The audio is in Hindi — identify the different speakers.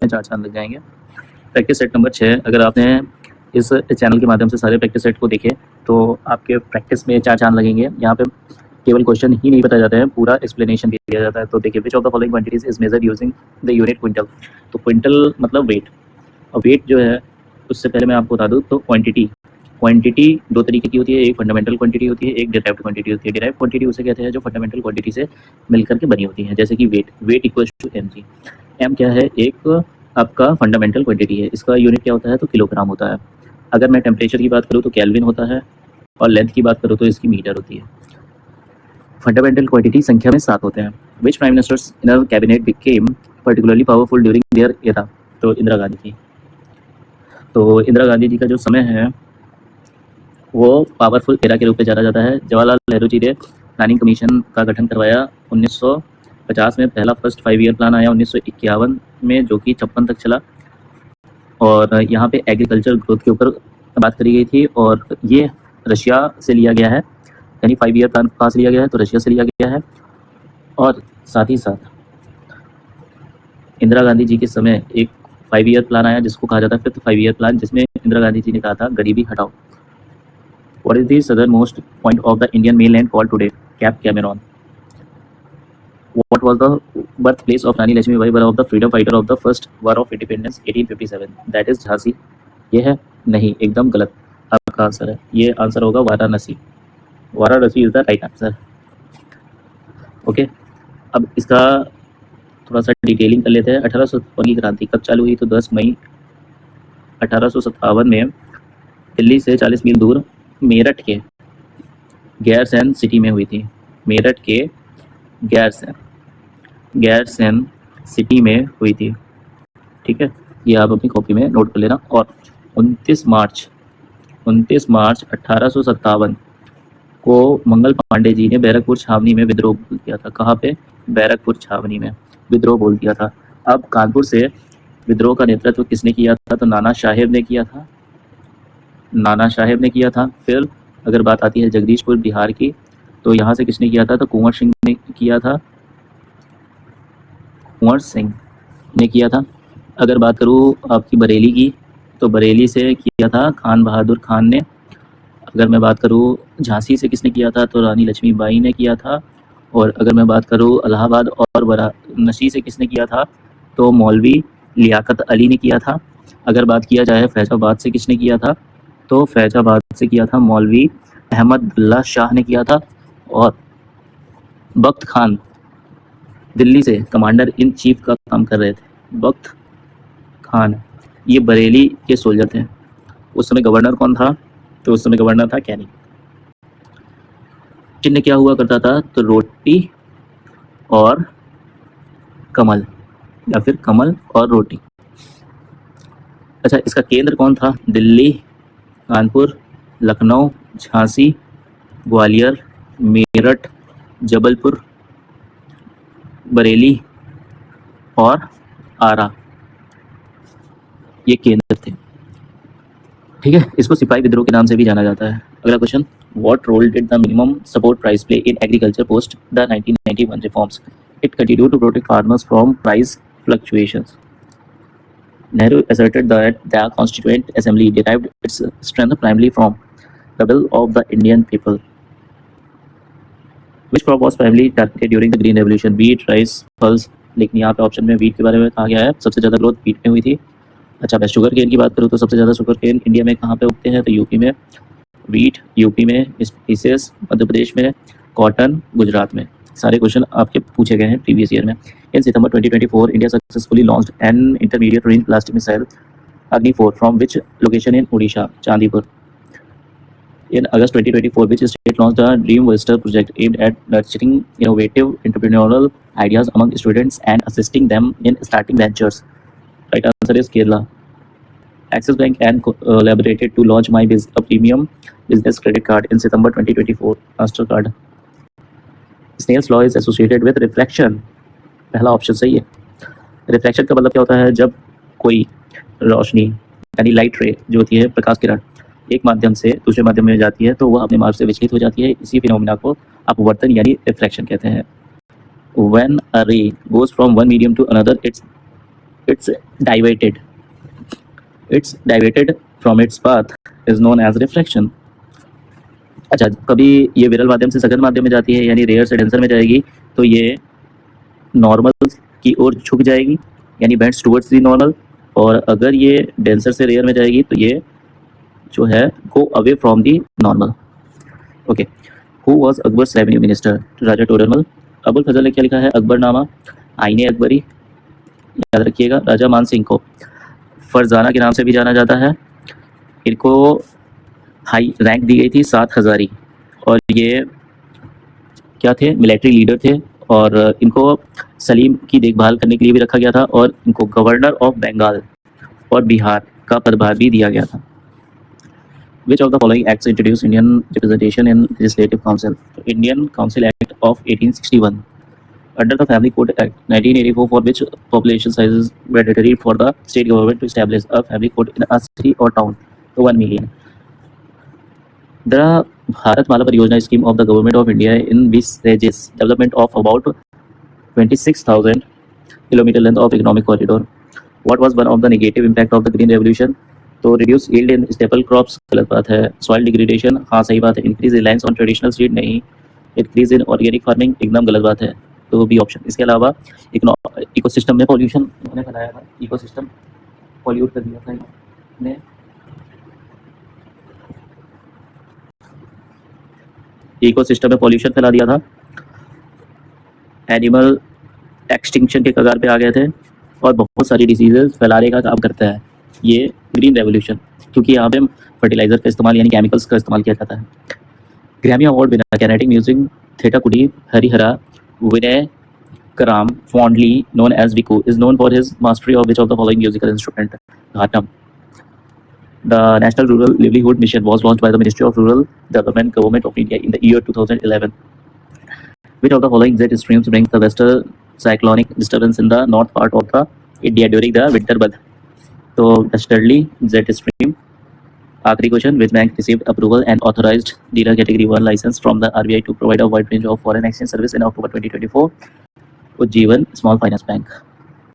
Speaker 1: में 4 चांद लग जाएंगे। प्रैक्टिस सेट नंबर 6, अगर आपने इस चैनल के माध्यम से सारे प्रैक्टिस सेट को देखे तो आपके प्रैक्टिस में 4 चांद लगेंगे। यहाँ पे केवल क्वेश्चन ही नहीं बताया जाता है, पूरा एक्सप्लेनेशन भी दिया जाता है। तो देखिए, विच of the following quantities is measured using the unit quintal. तो क्विंटल मतलब वेट, और वेट जो है उससे पहले मैं आपको बता दूँ तो क्वांटिटी 2 तरीके की होती है, एक फंडामेंटल क्वांटिटी होती है, एक डिराइव्ड क्वांटिटी होती है। डिराइव्ड क्वांटिटी उसे कहते हैं जो फंडामेंटल क्वांटिटी से मिलकर के बनी होती है, जैसे कि weight equals to mg। m क्या है, एक आपका फंडामेंटल क्वांटिटी है, इसका यूनिट क्या होता है तो किलोग्राम होता है। अगर मैं टेम्परेचर की बात करूँ तो केल्विन होता है, और लेंथ की बात करूँ तो इसकी मीटर होती है। फंडामेंटल क्वांटिटी संख्या में 7 होते हैं। Which prime ministers in our cabinet became particularly powerful during their era. तो इंदिरा गांधी जी। तो इंदिरा गांधी जी का जो समय है वो पावरफुल एरा के रूप में जाना जाता है। जवाहरलाल नेहरू जी ने प्लानिंग कमीशन का गठन करवाया 1950 में। पहला फर्स्ट 5 ईयर प्लान आया 1951 में, जो कि 56 तक चला, और यहाँ पे एग्रीकल्चर ग्रोथ के ऊपर बात करी गई थी, और ये रशिया से लिया गया है, यानी 5 ईयर प्लान कहाँ से लिया गया है तो रशिया से लिया गया है। और साथ ही साथ इंदिरा गांधी जी के समय एक 5 ईयर प्लान आया जिसको कहा जाता है 5th 5 ईयर प्लान, जिसमें इंदिरा गांधी जी ने कहा था गरीबी हटाओ। What is the southernmost point of the Indian mainland called today? Cape Cameron. What was the birthplace of Rani Lakshmi Bai, one of the freedom fighter of the first war of independence 1857? That is Jhansi. ये है नहीं, एकदम गलत आपका आंसर है। ये आंसर होगा Varanasi. Varanasi is the right answer. Okay, अब इसका थोड़ा सा डिटेलिंग कर लेते हैं। 1857 की क्रांति कब चालू हुई तो 10 मई 1857 में दिल्ली से 40 मील दूर मेरठ के गैरसैन सिटी में हुई थी। मेरठ के गैरसैन सिटी में हुई थी, ठीक है, ये आप अपनी कॉपी में नोट कर लेना। और 29 मार्च 1857 को मंगल पांडे जी ने बैरकपुर छावनी में विद्रोह बोल दिया था। कहाँ पे? बैरकपुर छावनी में विद्रोह बोल दिया था। अब कानपुर से विद्रोह का नेतृत्व किसने किया था तो नाना साहेब ने किया था। फिर अगर बात आती है जगदीशपुर बिहार की, तो यहाँ से किसने किया था तो कुंवर सिंह ने किया था। अगर बात करूँ आपकी बरेली की, तो बरेली से किया था खान बहादुर खान ने। अगर मैं बात करूँ झांसी से किसने किया था तो रानी लक्ष्मीबाई ने किया था। और अगर मैं बात करूँ इलाहाबाद और वाराणसी से किसने किया था तो मौलवी लियाकत अली ने किया था। अगर बात किया जाए फैजाबाद से किसने किया था तो फैजाबाद से किया था मौलवी अहमदुल्ला शाह ने किया था। और बख्त खान दिल्ली से कमांडर इन चीफ का काम कर रहे थे। बख्त खान ये बरेली के सोल्जर थे। उस समय गवर्नर कौन था तो उस समय गवर्नर था कैनिंग। चिन्ह क्या हुआ करता था तो रोटी और कमल, या फिर कमल और रोटी। अच्छा, इसका केंद्र कौन था? दिल्ली, कानपुर, लखनऊ, झांसी, ग्वालियर, मेरठ, जबलपुर, बरेली और आरा, ये केंद्र थे, ठीक है। इसको सिपाही विद्रोह के नाम से भी जाना जाता है। अगला question, what role did the minimum support price play in agriculture post the 1991 reforms? It continue to protect farmers from price fluctuations. Nehru asserted that the Constituent Assembly derived its strength primarily from the will of the Indian people. Which crop was primarily targeted during the Green Revolution? Wheat, rice, pulse. लेकिन यहाँ पे ऑप्शन में वीट के बारे में कहा गया है, सबसे ज़्यादा ग्रोथ वीट में हुई थी। अच्छा, मैं शुगर केन की बात करूँ तो सबसे ज़्यादा शुगर केन इंडिया में कहाँ पे उगते हैं तो यूपी में, वीट यूपी में, स्पीसीज मध्य प्रदेश में, कॉटन गुजरात में। सारे क्वेश्चन आपके पूछे गए हैं प्रीवियस ईयर में। इन सितंबर 2024 India successfully launched an intermediate range plastic missile अग्नि 4 from which location in Odisha? Chandipur. In August 2024, which state launched the Dream Vista project aimed at nurturing innovative entrepreneurial ideas among students and assisting them in starting ventures? Right answer is Kerala. Axis Bank and collaborated to launch MyBiz, a premium business credit card in September 2024. Mastercard. Snell's law is associated with refraction. पहला ऑप्शन सही है। रिफ्लेक्शन का मतलब क्या होता है? जब कोई रोशनी यानी लाइट रे जो होती है, प्रकाश किरण, एक माध्यम से दूसरे माध्यम में जाती है तो वह अपने मार्ग से विचलित हो जाती है। इसी फिनोमिना को अपवर्तन यानी रिफ्लेक्शन कहते हैं। When a ray goes from one medium to another, its it's diverted from its path is known as reflection. अच्छा, कभी ये विरल माध्यम से सघन माध्यम में जाती है यानी रेयर से डेंसर में जाएगी तो ये नॉर्मल की ओर झुक जाएगी यानी बेंड्स टुवर्ड्स दी नॉर्मल, और अगर ये डेंसर से रेयर में जाएगी तो ये जो है go away from the normal. Okay, who was Akbar's revenue minister? Raja Todarmal. Abul Fazal ने क्या लिखा है? अकबरनामा, आईने अकबरी, याद रखिएगा. राजा मान सिंह को फरजाना के नाम से भी जाना जाता है. इनको हाई रैंक दी गई थी 7 हज़ारी, और ये क्या थे? मिलिट्री लीडर थे, और इनको सलीम की देखभाल करने के लिए भी रखा गया था, और इनको गवर्नर ऑफ बंगाल और बिहार का पदभार भी दिया गया था. Which of the following acts introduced Indian representation in Legislative Council? Indian Council Act of 1861. Under the Family Code Act 1984, for which population size is mandatory for the state government to establish a family code in a city or town to 1 million. The Bharatmala Pariyojana scheme of the Government of India envisages development of about 26,000 kilometer length of economic corridor. What was one of the negative impact of the Green Revolution? तो reduce yield in staple crops, गलत बात है. सॉइल डिग्रेडेशन, हाँ सही बात है. Increase reliance on traditional seed, नहीं. इंक्रीज इन ऑर्गेनिक फार्मिंग, एकदम गलत बात है. तो बी ऑप्शन. इसके अलावा इकोसिस्टम में पॉल्यूशन उन्होंने फैलाया था, इकोसिस्टम पॉल्यूट कर दिया था इन्होंने. इकोसिस्टम में पॉल्यूशन फैला दिया था. एनिमल एक्सटिंक्शन के कगार पे आ गए थे, और बहुत सारी डिसीजेज फैलाने का काम करता है ये ग्रीन रेवोल्यूशन, क्योंकि यहाँ पे फर्टिलाइजर का इस्तेमाल यानी केमिकल्स का इस्तेमाल किया जाता है. Grammy award winner Carnatic music Thetakudi Harihara Vinayakram fondly known as Vikku is known for his mastery of which of the following musical instrument? Ghatam. The National Rural Livelihood Mission was launched by the Ministry of Rural Development, Government of India in the year 2011. Which of the following jet streams brings the western cyclonic disturbance in the north part of the India during the winter month? तो वेस्टर्ली जेट स्ट्रीम. आखिरी question. Which bank received approval and authorised dealer category 1 licence from the RBI to provide a wide range of foreign exchange service in October 2024? Ujjivan small finance bank.